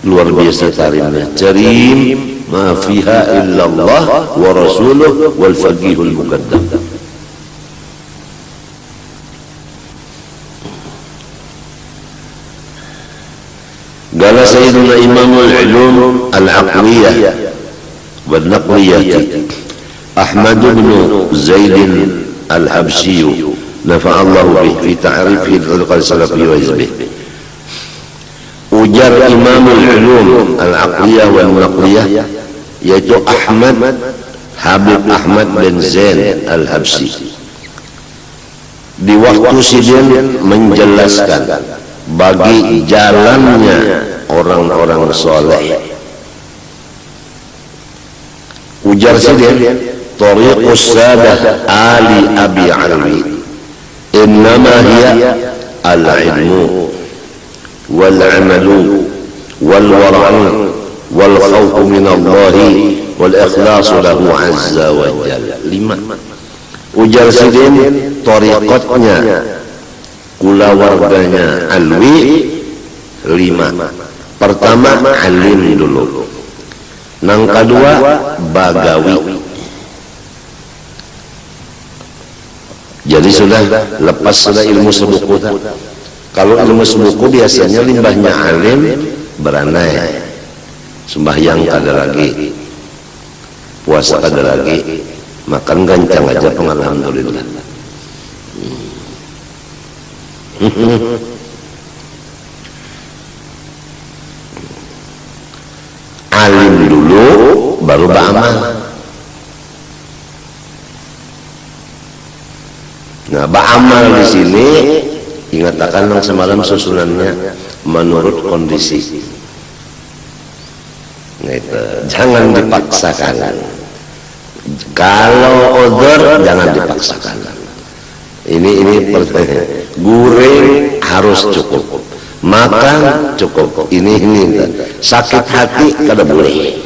luar biasa tarimnya. Karim ma fiha illallah wa rasuluh wal faqihul muqaddam. Qala sayyiduna imamul ulum al-aqliyah wal naqliyah Ahmad bin Zaid al-Habsyi nafa'allahu bih fi ta'rifih al-qal salafi wa hizbih. Ujar imamul ulum al-aqliyah wal naqliyah yaitu Habib Ahmad bin Zaid al-Habsyi. Di waktu sidin menjelaskan bagi jalannya orang-orang soleh. Ujar sidin tariqus sadah ali abi alwi innama hiya al-ilmu wal amalu wal wara'u wal khawfu min Allah wal ikhlasu lahu azza wa jalla. 5. Ujar sidin tariqatnya kula warganya alwi 5. Pertama alim dulu, nang kedua bagawi. Jadi sudah lepas sudah ilmu sebuku. Kalau ilmu sebuku biasanya limbahnya alim beranai, sembahyang kada lagi, puasa kada lagi, makan gancang aja alhamdulillah. Alim dulu baru beramal. Nah, beramal di sini ingatakan yang semalam susunannya menurut kondisi. Nah, itu jangan dipaksakan. Kalau odor jangan dipaksakan. Ini pertanyaan. Guring harus cukup, makan cukup. Ini sakit hati kada boleh.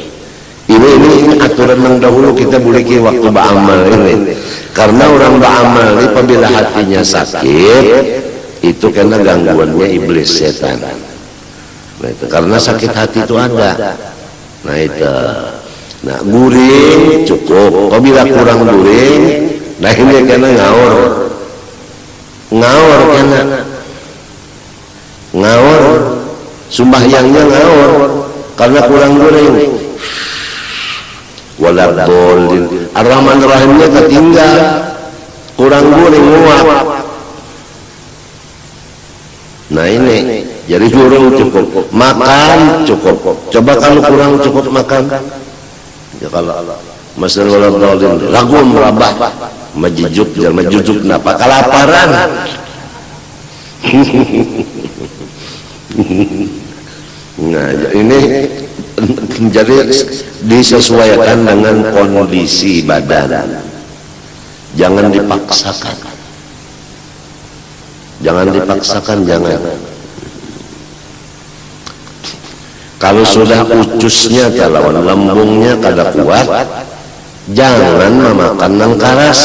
Ini aturan yang dahulu kita boleh waktu beramal ini. Karena orang beramal ini apabila hatinya sakit itu karena gangguannya iblis setan. Nah, itu karena sakit hati itu ada. Nah itu. Nah guring cukup. Apabila kurang guring, nah ini karena ngawur karena ngawur sembahyangnya ngawur karena kurang guring. Waladolin ar-Rahman rahimnya ketinggal kurang guring muak. Nah ini jadi guring cukup, makan cukup. Coba kalau kurang cukup makan, ya kalau masalah waladolin ragu merabah majujuk napa kelaparan. Nah ini jadi disesuaikan dengan kondisi badan, jangan dipaksakan, jangan. Kalau sudah ucusnya kalau lambungnya kada kuat, jangan memakan yang keras,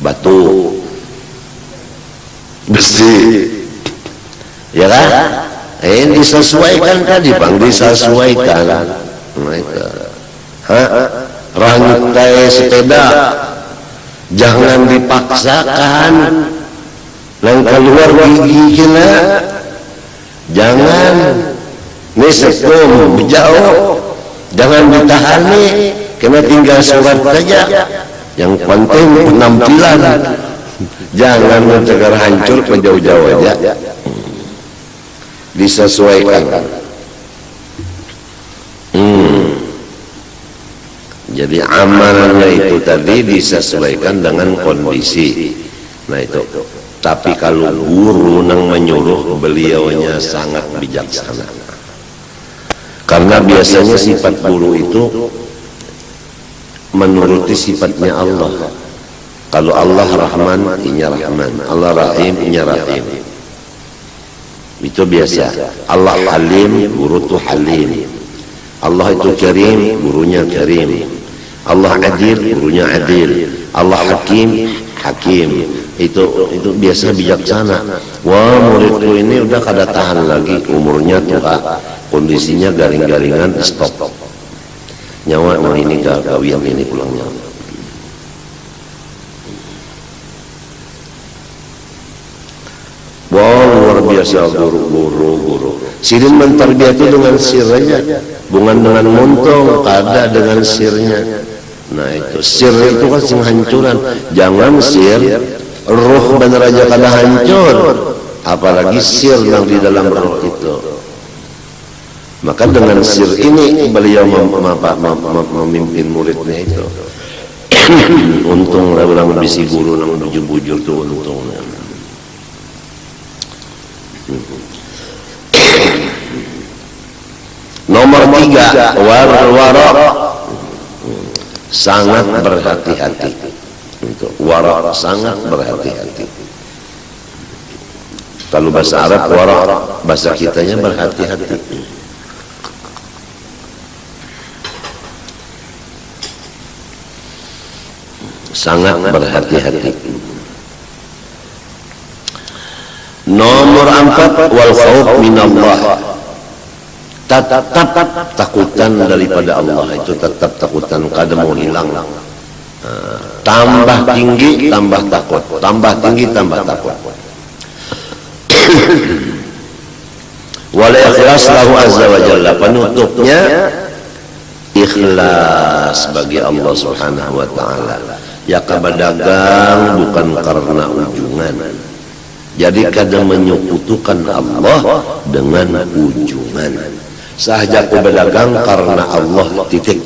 batu, besi, ya kan? Disesuaikan tadi bang, disesuaikan. Rantai sepeda jangan dipaksakan, yang keluar gigi kena, jangan. Ini sekum jauh, jangan ditahan nih, kena tinggal surat saja. Yang penting penampilan, jangan mencegah hancur ke jauh-jauh aja. Disesuaikan. Jadi amalnya itu tadi disesuaikan dengan kondisi. Nah itu. Tapi kalau guru nang menyuruh, beliaunya sangat bijaksana. Karena biasanya sifat guru itu menuruti sifatnya Allah. Kalau Allah Rahman, inya Rahman. Allah Rahim, inya Rahim. Itu biasa. Allah Halim, guru itu Halim. Allah itu Karim, gurunya Karim. Allah Adil, gurunya Adil. Allah Hakim, Hakim. Itu biasa bijaksana. Wah, muridku ini udah kada tahan lagi, umurnya tua. kondisinya garing-garingan, stop. Nyawa mau ini kawian ini pulangnya. Wow, luar biasa guru. Sirin mentarbiah itu dengan sirnya, bukan dengan montong, kada dengan sirnya. Nah itu sir itu kan sing hancuran. Jangan sir roh bener aja kada hancur, apalagi sir yang di dalam roh itu. Maka dengan sir ini beliau memimpin muridnya itu. Untung orang bisi guru nang bujur-bujur tuh untungnya. Nomor 3, wara, sangat berhati-hati. Untuk wara, sangat berhati-hati. Kalau bahasa Arab wara, bahasa kitanya berhati-hati. Sangat berhati-hati. Nomor 4, wal khauf minallah. Tetap takutan daripada Allah, itu tetap takutan, kada mau hilang. Tambah tinggi tambah takut, tambah tinggi tambah takut. Wal ikhlas lahu azza wa jalla, penutupnya ikhlas bagi Allah subhanahu wa ta'ala. Ya kabadagang bukan karena ujungan. Jadi kadang menyekutukan Allah dengan ujungan. Sahaja ku berdagang karena Allah, titik.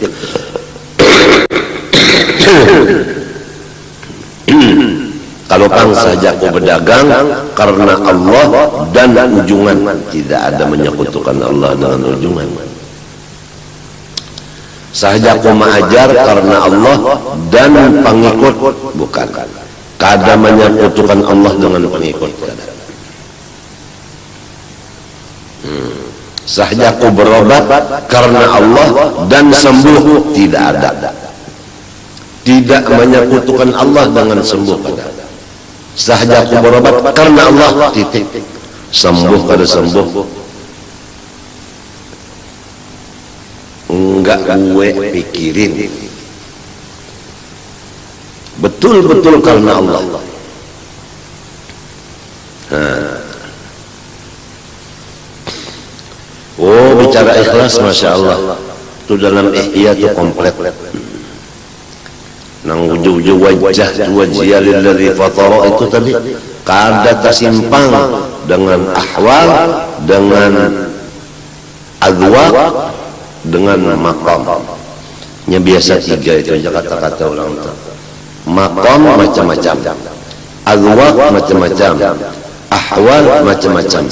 Kalau kang sahaja ku berdagang karena Allah dan ujungan, tidak ada menyekutukan Allah dengan ujungan. Sahaja ku mengajar karena Allah dan pengikut, bukan. Kada menyekutukan Allah dengan pengikut. Sahaja ku berobat karena Allah dan sembuh, tidak ada. Tidak menyekutukan Allah dengan sembuh. Sahaja ku berobat karena Allah, titik. Sembuh kada sembuh, enggak gue pikirin. Betul-betul karena Allah. Oh, bicara ikhlas, masya Allah, itu dalam Ihya itu komplit. Nang wujud wajah lillazi fatara itu tadi kada tersimpang dengan ahwal, dengan adwaq, dengan maqam. Nya biasa 3 itu aja kata-kata orang itu. Maqam macam-macam, adwaq macam-macam, ahwal macam-macam.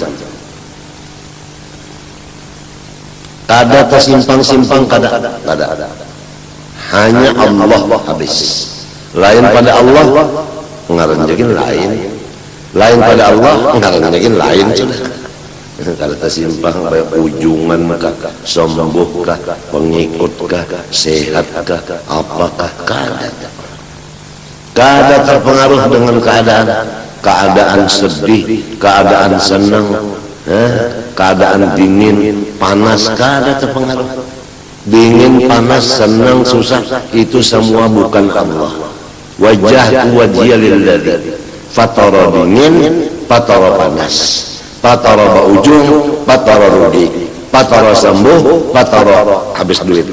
Kada tersimpang-simpang, kada. Hanya Allah habis. Lain pada Allah ngaranjakin lain. Lain pada Allah ngaranjakin lain. Kada tersimpang, ujungan kah, sembuh kah, pengikut kah, sehat kah, apakah, kada. Kada terpengaruh dengan keadaan sedih, keadaan senang, keadaan dingin, panas, kada terpengaruh. Dingin, panas, senang, susah, itu semua bukan Allah. Wajah wajhiya lillazi fatara dingin, fatara panas, fatara baujung, fatara rudi, fatara sembuh, fatara habis duit.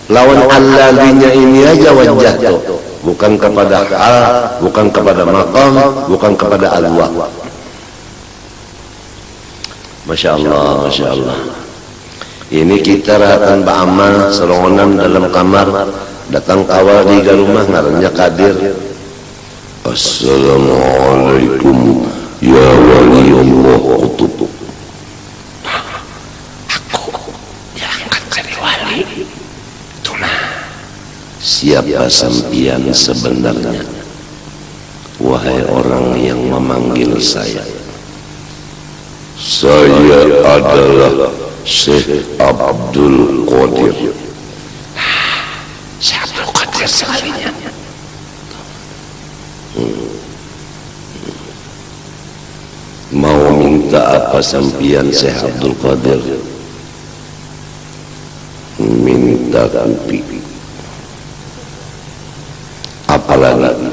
Lawan allazinya ini aja wajah tuh, bukan kepada hal, bukan kepada maqam, bukan kepada alwaq. Masya Allah, Masya Allah. Ini kita rahatan ba'amal serongonan dalam kamar, datang kawal di rumah ngarannya Kadir. Assalamualaikum ya wali Allah kutub. Aku diangkat jadi wali. Tunah. Siapa sampian sebenarnya? Wahai orang yang memanggil saya. Saya adalah Syekh Abdul Qadir. Syekh Abdul Qadir sekalinya. Mau minta minta apa sampian Syekh Abdul Qadir? Minta kopi. Apalagi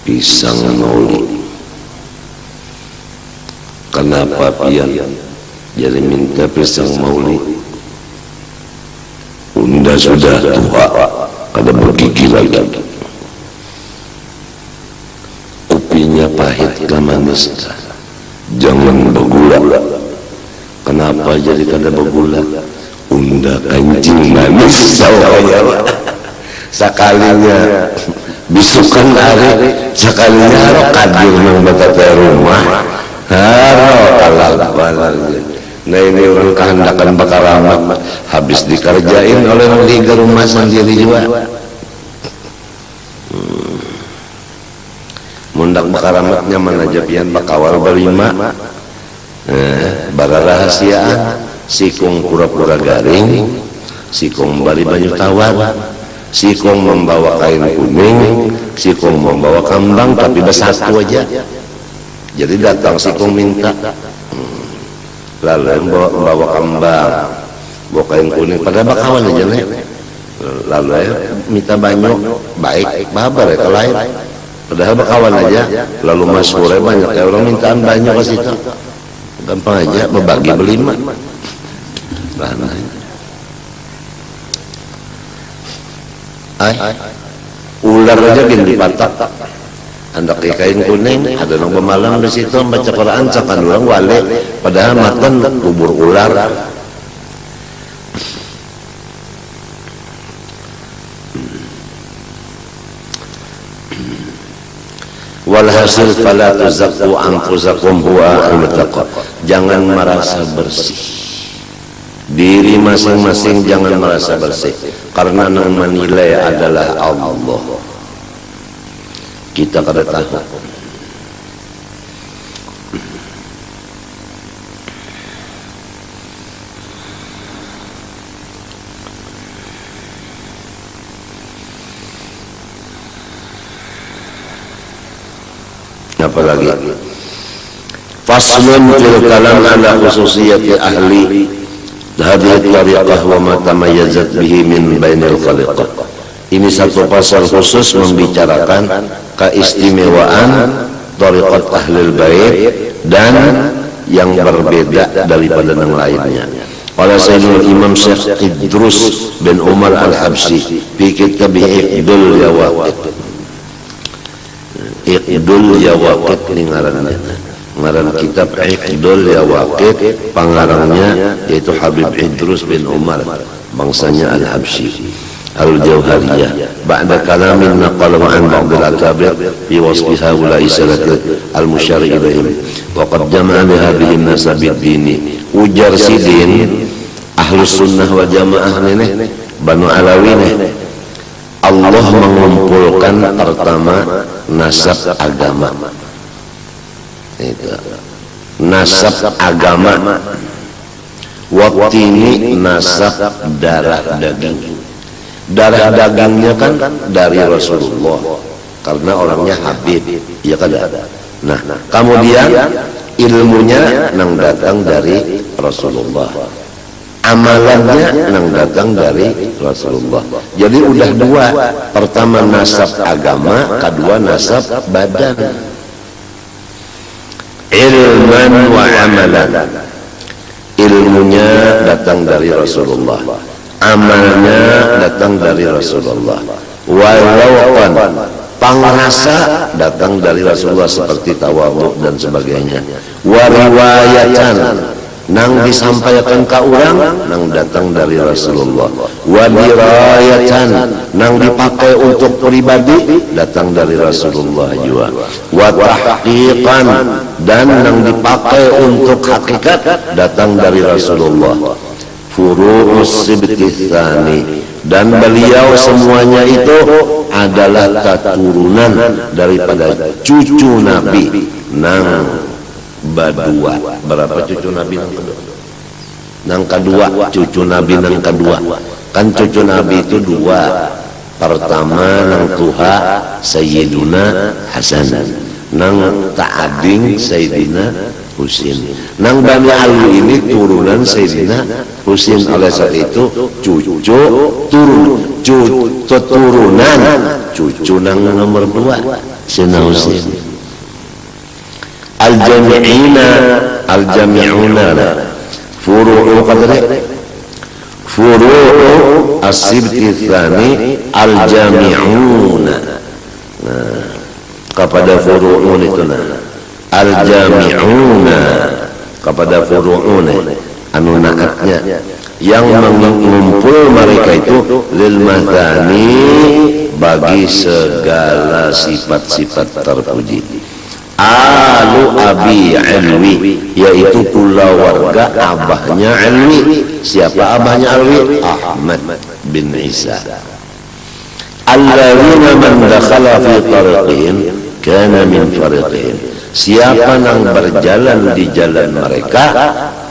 pisang maulid. Kenapa pian jadi minta pisang maulid? Unda sudah tua, kada bergigi lagi. Kopinya pahit ke manis, jangan bergula. Kenapa jadi kada bergula? Unda kancing manis sawaya. Sekalinya bisukan hari, sekalinya haro kadir nang batata rumah, haro kalah. Nah ini orang kehendakan bakaramat, habis dikerjain oleh orang di rumah sendiri juga. Mundak bakaramatnya mana japian bakawal berlima, bara rahasiaan, sikung pura-pura garing, sikung bari banyu tawar, sikung membawa kain kuning, sikung membawa kambang tapi bersatu aja. Jadi datang sikung minta, lalu yang bawa kambang, bawa kain kuning, pada bakawan aja nih. Lalu ya minta banyak, baik, babar ya kalau lain. Padahal bakawan aja, lalu masyhurnya banyak ya orang mintaan banyak ke situ. Gampang aja, membagi berlima. Ular aja gini dipatak. Andak kain kuning, ada nong pemalang di situ baca Quran, cakan ulang wale, padahal makan kubur ular. Walhasil fala tuzakku anfusakum huwa a'lamu. Jangan merasa bersih. Diri masing-masing jangan merasa bersih, karena yang menilai adalah Allah. Kita kada tahu. Apalagi faslun fil kalam ala khususiyati ahli hadhihi tariqah wa ma tamayyazat bihi min bainil khaliqah. Ini satu pasal khusus membicarakan keistimewaan tariqat ahlul bait dan yang berbeda daripada yang lainnya. Oleh Sayyidul Imam Syekh Idrus bin Umar Al-Habsyi fi kitab Iqdul Yawaqit. Iqdul Yawaqit ini ngarannya. Ngaran kitab Iqdul Yawaqit, pangarangnya yaitu Habib Idrus bin Umar, bangsanya Al-Habsyi Al-Jauhariyah. Ba'da kalamin naqala an ba'd al-akabir fi wasfi haula'i salatil al-musyar ilaihim wa qad jama'a li hadhihi an-nas bid-dini. Ujar sidin Ahlus Sunnah wal Jamaah ini Banu Alawi ini, Allah mengumpulkan pertama nasab agama. Itu nasab agama. Waktu ini nasab darah daging. Darah dagingnya kan dari Rasulullah, karena orangnya Habib, ya kan? Nah, kemudian ilmunya nang datang dari Rasulullah, amalannya nang datang dari Rasulullah. Jadi udah dua, pertama nasab agama, kedua nasab badan. Ilman wa amalan, ilmunya datang dari Rasulullah, amalnya datang dari Rasulullah. Walaukan, pangrasa datang dari Rasulullah seperti tawadhu dan sebagainya. Wariwayatan, nang disampaikan ke orang nang datang dari Rasulullah. Wadirayatan, nang dipakai untuk pribadi datang dari Rasulullah juga. Watahqiqan, dan nang dipakai untuk hakikat datang dari Rasulullah. Furu'us sibti tsani, dan beliau semuanya itu adalah keturunan daripada cucu Nabi nang badua. Berapa cucu Nabi nang kedua? Nang kedua, cucu Nabi nang kedua. Kan cucu Nabi itu dua. Pertama nang tuha Sayyiduna Hasan, nang ta'ading Sayyidina Husin. Nang Bani Alwi ini turunan Sayyidina Husin, oleh sebab itu turunan cucu nang nomor 2 Sayyidina Husin. Al-jami'una furu'u qadri furu'u as-sibti tsani al-jami'una. Nah, kepada furu'un itu al-jami'una, kepada furu'un anu naatnya yang mengumpul mereka itu lil mathani, bagi segala sifat-sifat terpuji. Alu Abi Alwi, yaitu keluarga abahnya Alwi. Siapa abahnya Alwi? Ahmad bin Isa. Alladzina man dakhala fi tariqihim kana min fariqihim. Siapa yang berjalan di jalan mereka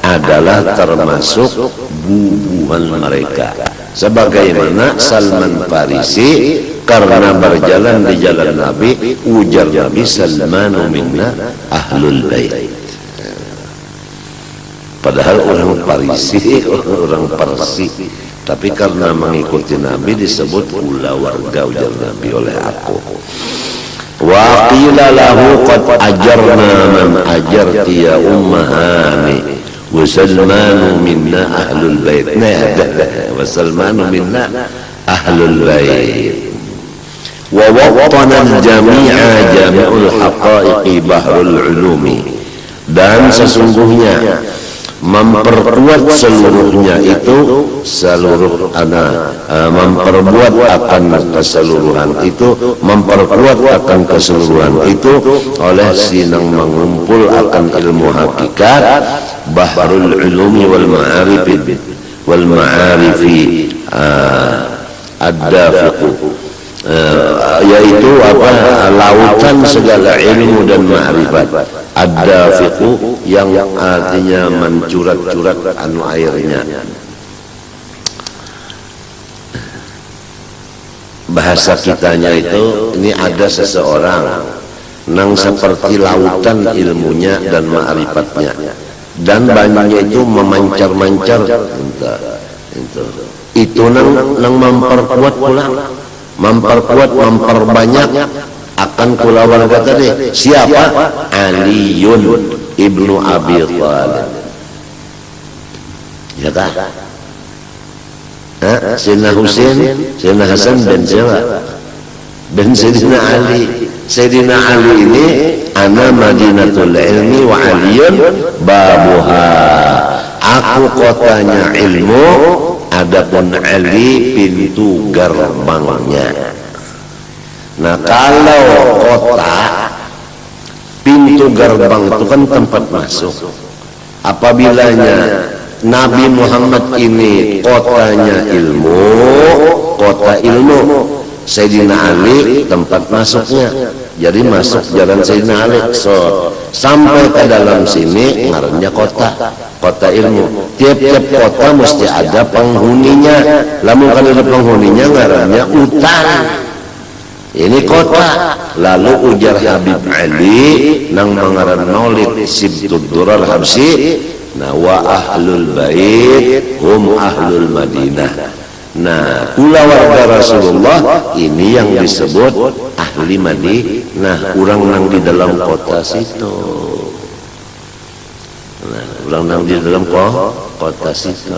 adalah termasuk bubuhan mereka. Sebagaimana Salman Farisi karena berjalan di jalan Nabi, ujar Nabi, Salmanu minna ahlul bait. Padahal orang Farisi, orang Parsi, tapi karena mengikuti Nabi disebut pula warga, ujar Nabi oleh aku. Wa qila lahu qad ajarna man ajarti ya ummahani wa Salmanu minna ahlul bait. Wa Salmanu minna ahlul bait. Wa wattana al-jami'a jami'ul haqa'iqi bahrul ulumi. Dan sesungguhnya memperkuat seluruhnya itu memperbuat akan keseluruhan itu, memperkuat akan keseluruhan itu oleh sinang mengumpul akan ilmu hakikat bahrul ulumi wal ma'arifi ad-dafiqu, yaitu lautan segala ilmu dan ma'rifat. Ad-dafiqu yang artinya mencurat-curat anu airnya. Bahasa kitanya itu, ini ada seseorang nang seperti lautan ilmunya dan ma'rifatnya, dan banyaknya itu memancar-mancar. Itu nang memperkuat pula, memperbanyak akan keluarga tadi. Siapa? Aliun ibnu Abi Thalib. Ya tak? Sayyidina Husain, Sayyidina Hasan dan siapa? Dan Sayyidina Ali. Sayyidina Ali ini ana Madinatul Ilmi wa Aliyun babuha. Aku kotanya ilmu, adapun Ali pintu gerbangnya. Nah, kalau kota pintu gerbang itu kan tempat masuk. Apabila Nabi Muhammad ini kotanya ilmu, kota ilmu, Sayyidina Ali tempat masuknya. Jadi masuk jalan Sayyidina Ali, sampai ke dalam sini ngarannya kota ilmu. Tiap-tiap kota mesti ada penghuninya. Lamun kan ada penghuninya ngarannya utan. Ini kota. Lalu ujar Habib Ali nang mengaran maulid Sibtud Durar Habsi, nah wa ahlul bait hum ahlul Madinah. Nah, pula warga Rasulullah ini yang disebut ahli Madinah, orang nang di dalam kota situ. Nah, orang nang di dalam kota situ.